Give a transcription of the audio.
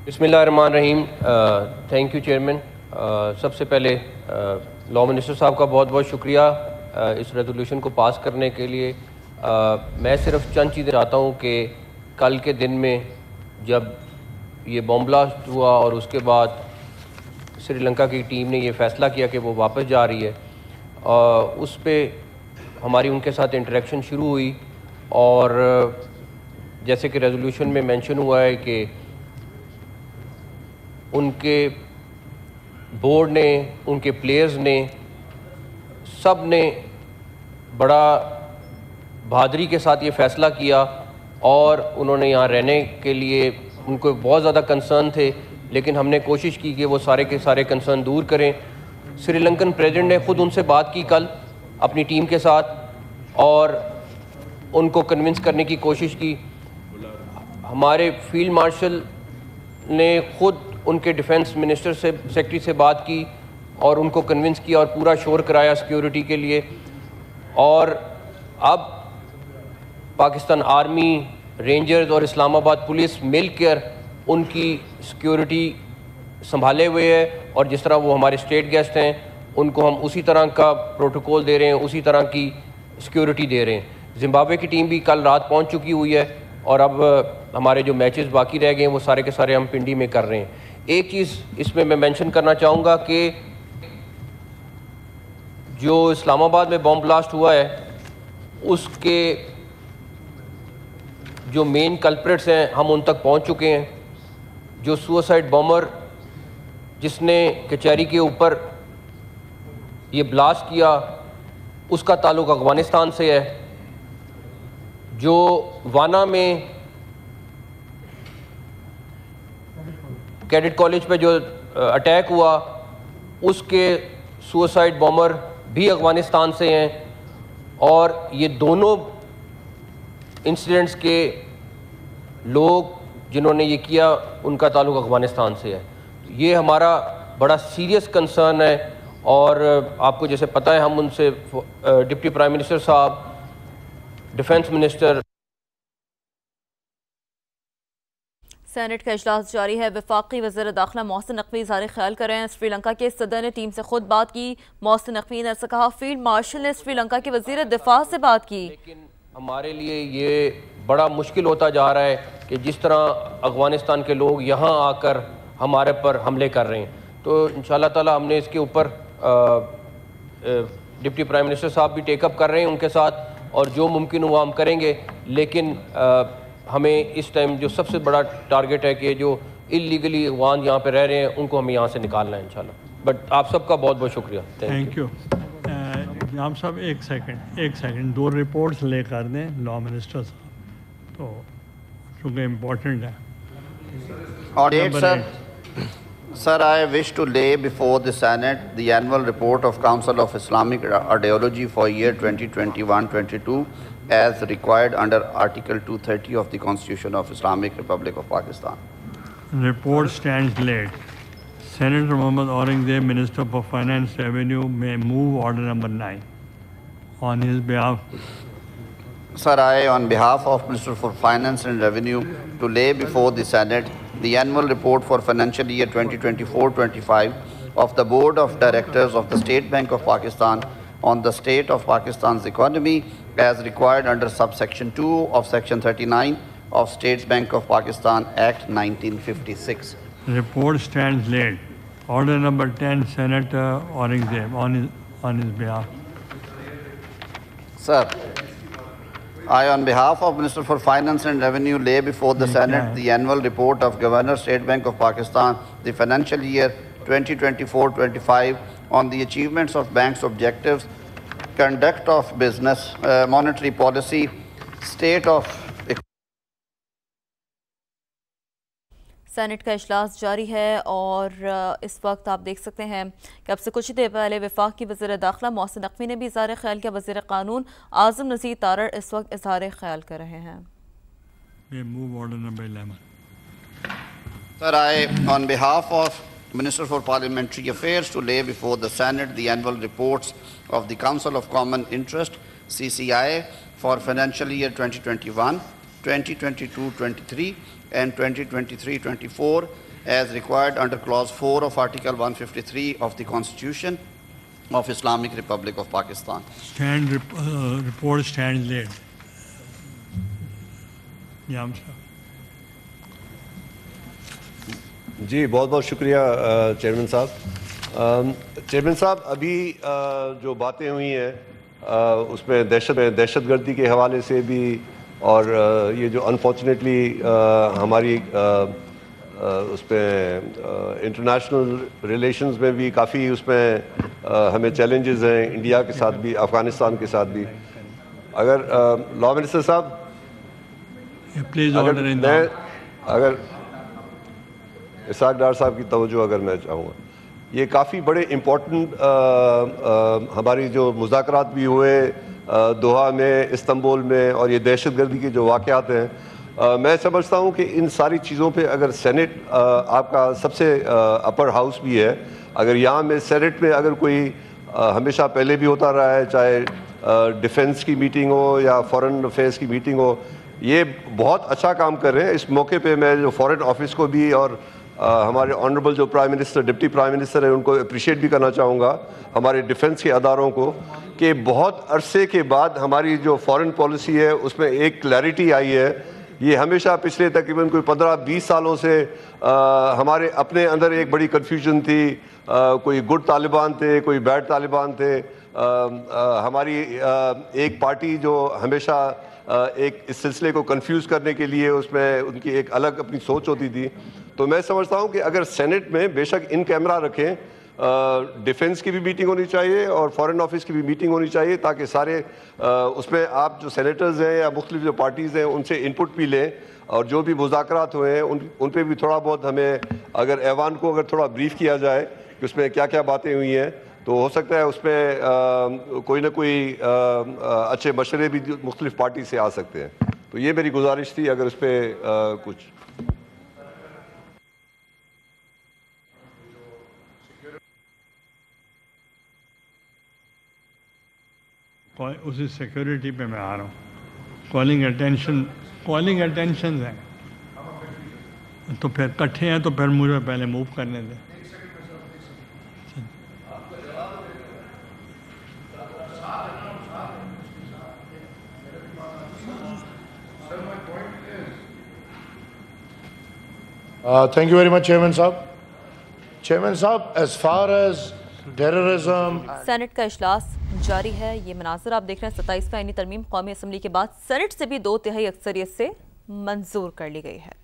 بسم اللہ الرحمن الرحیم. Thank you chairman. سب سے پہلے لاء منسٹر صاحب کا بہت بہت شکریہ اس ریزولوشن کو پاس کرنے کے لیے. میں صرف چند چیزیں چاہتا ہوں کہ کل کے دن میں جب یہ بم بلاسٹ ہوا اور اس کے بعد سری لنکا کی ٹیم نے یہ فیصلہ کیا کہ وہ واپس جا رہی ہے، اس پہ ہماری ان کے ساتھ انٹریکشن شروع ہوئی، اور جیسے کہ ریزولوشن میں مینشن ہوا ہے کہ ان کے بورڈ نے، ان کے پلیئرز نے، سب نے بڑا بہادری کے ساتھ یہ فیصلہ کیا، اور انہوں نے یہاں رہنے کے لیے ان کو بہت زیادہ کنسرن تھے، لیکن ہم نے کوشش کی کہ وہ سارے کے سارے کنسرن دور کریں. سری لنکن پریزیڈنٹ نے خود ان سے بات کی کل اپنی ٹیم کے ساتھ، اور ان کو کنونس کرنے کی کوشش کی. ہمارے فیلڈ مارشل نے خود ان کے ڈیفنس منسٹر سے، سیکرٹری سے بات کی اور ان کو کنونس کیا اور پورا شور کرایا سیکیورٹی کے لیے. اور اب پاکستان آرمی، رینجرز اور اسلام آباد پولیس مل کر ان کی سیکیورٹی سنبھالے ہوئے ہے، اور جس طرح وہ ہمارے اسٹیٹ گیسٹ ہیں ان کو ہم اسی طرح کا پروٹوکول دے رہے ہیں، اسی طرح کی سیکیورٹی دے رہے ہیں. زمبابوے کی ٹیم بھی کل رات پہنچ چکی ہوئی ہے، اور اب ہمارے جو میچز باقی رہ گئے ہیں وہ سارے کے سارے ہم پنڈی میں کر رہے ہیں. ایک چیز اس میں مینشن کرنا چاہوں گا کہ جو اسلام آباد میں بم بلاسٹ ہوا ہے اس کے جو مین کلپریٹس ہیں ہم ان تک پہنچ چکے ہیں. جو سوسائڈ بامر جس نے کچہری کے اوپر یہ بلاسٹ کیا اس کا تعلق افغانستان سے ہے. جو وانا میں کیڈٹ کالج پہ جو اٹیک ہوا اس کے سوسائڈ بامر بھی افغانستان سے ہیں، اور یہ دونوں انسیڈنٹس کے لوگ جنہوں نے یہ کیا ان کا تعلق افغانستان سے ہے. یہ ہمارا بڑا سیریس کنسرن ہے، اور آپ کو جیسے پتہ ہے ہم ان سے ڈپٹی پرائم منسٹر صاحب، ڈیفنس منسٹر. سینٹ کا اجلاس جاری ہے. وفاقی وزیر داخلہ محسن نقوی اظہار خیال کر رہے ہیں. سری لنکا کے صدر نے ٹیم سے خود بات کی. محسن نقوی نے ایسا کہا، فیلڈ مارشل نے سری لنکا کے وزیر دفاع سے بات کی. لیکن ہمارے لیے یہ بڑا مشکل ہوتا جا رہا ہے کہ جس طرح افغانستان کے لوگ یہاں آ کر ہمارے پر حملے کر رہے ہیں. تو انشاءاللہ تعالی ہم نے اس کے اوپر ڈپٹی پرائم منسٹر صاحب بھی ٹیک اپ کر رہے ہیں ان کے ساتھ، اور جو ممکن ہوا ہم کریں گے. لیکن ہمیں اس ٹائم جو سب سے بڑا ٹارگٹ ہے کہ جو اللیگلی افغان یہاں پہ رہ رہے ہیں ان کو ہمیں یہاں سے نکالنا ہے انشاءاللہ. بٹ آپ سب کا بہت بہت شکریہ. Thank you. جناب صاحب ایک سیکنڈ 2 رپورٹس لے کر دیں لاء منسٹر صاحب، تو چونکہ امپورٹنٹ ہے. Sir, I wish to lay before the Senate the annual report of Council of Islamic Ideology for year 2021-22 as required under Article 230 of the Constitution of Islamic Republic of Pakistan. Report stands laid. Senator Mohammad Aurangzeb, Minister for Finance Revenue, may move order number 9 on his behalf. Sir, I, on behalf of Minister for Finance and Revenue, to lay before the Senate the annual report for financial year 2024-25 of the Board of Directors of the State Bank of Pakistan on the state of Pakistan's economy as required under subsection 2 of section 39 of States Bank of Pakistan Act 1956. Report stands laid. Order number 10, Senator Aurangzeb, on his behalf. Sir, I, on behalf of Minister for Finance and Revenue, lay before the Senate the annual report of Governor, State Bank of Pakistan, the financial year 2024-25 on the achievements of bank's objectives, conduct of business, monetary policy, state of senate کا اجلاس جاری ہے، اور اس وقت آپ دیکھ سکتے ہیں کہ اب سے کچھ دیر پہلے وفاق کی وزیر داخلہ محسن نقوی نے بھی اظہار خیال کیا. وزیر قانون اعظم نذیر تارڑ اس وقت اظہار خیال کر رہے ہیں. Sir, I, on behalf of Minister for Parliamentary Affairs, to lay before the Senate the annual reports of the Council of Common Interest, CCI, for financial year 2021, 2022-23 and 2023-24 as required under Clause 4 of Article 153 of the Constitution of Islamic Republic of Pakistan. Report stands laid. Yam sir. جی بہت بہت شکریہ chairman صاحب. Chairman صاحب ابھی جو باتیں ہوئی ہیں اس میں دہشت گردی کے حوالے سے بھی اور یہ جو انفارچونیٹلی ہماری اس پہ انٹرنیشنل ریلیشنز میں بھی کافی اس میں ہمیں چیلنجز ہیں انڈیا کے ساتھ بھی افغانستان کے ساتھ بھی. اگر لا منسٹر صاحب اگر اسحاق ڈار صاحب کی توجہ اگر میں چاہوں گا, یہ کافی بڑے امپورٹنٹ ہماری جو مذاکرات بھی ہوئے دوحہ میں, استنبول میں, اور یہ دہشت گردی کے جو واقعات ہیں, میں سمجھتا ہوں کہ ان ساری چیزوں پہ اگر سینٹ آپ کا سب سے اپر ہاؤس بھی ہے, اگر یہاں میں سینٹ میں اگر کوئی ہمیشہ پہلے بھی ہوتا رہا ہے, چاہے ڈیفنس کی میٹنگ ہو یا فورن افیئرس کی میٹنگ ہو, یہ بہت اچھا کام کر رہے ہیں. اس موقع پہ میں جو فورن آفس کو بھی اور ہمارے آنریبل جو prime minister, deputy prime minister ہیں, ان کو اپریشیٹ بھی کرنا چاہوں گا, ہمارے ڈیفنس کے اداروں کو, کہ بہت عرصے کے بعد ہماری جو فورن پالیسی ہے اس میں ایک کلیئرٹی آئی ہے. یہ ہمیشہ پچھلے تقریباً کوئی 15-20 سالوں سے ہمارے اپنے اندر ایک بڑی کنفیوژن تھی, کوئی گڈ طالبان تھے, کوئی بیڈ طالبان تھے. ہماری ایک پارٹی جو ہمیشہ ایک اس سلسلے کو کنفیوز کرنے کے لیے اس میں ان کی ایک الگ اپنی سوچ ہوتی تھی. تو میں سمجھتا ہوں کہ اگر سینٹ میں بے شک ان کیمرہ رکھیں, ڈیفنس کی بھی میٹنگ ہونی چاہیے اور فورن آفس کی بھی میٹنگ ہونی چاہیے, تاکہ سارے اس میں آپ جو سینیٹرز ہیں یا مختلف جو پارٹیز ہیں ان سے انپٹ بھی لیں, اور جو بھی مذاکرات ہوئے ہیں ان پہ بھی تھوڑا بہت ہمیں اگر ایوان کو اگر تھوڑا بریف کیا جائے کہ اس میں کیا کیا باتیں ہوئی ہیں, تو ہو سکتا ہے اس میں کوئی نہ کوئی اچھے مشورے بھی مختلف پارٹی سے آ سکتے ہیں. تو یہ میری گزارش تھی, اگر اس پہ کچھ. اسی سیکورٹی پہ میں آ رہا ہوں. کالنگ اٹینشنز ہیں تو پھر کٹھے ہیں, تو پھر مجھے پہلے موو کرنے دیں. Thank you very much, Chairman Saab. Chairman Saab, as far as terrorism... senate کا اجلاس جاری ہے. یہ مناظر آپ دیکھ رہے ہیں. 27 آئینی ترمیم قومی اسمبلی کے بعد سینٹ سے بھی 2/3 اکثریت سے منظور کر لی گئی ہے.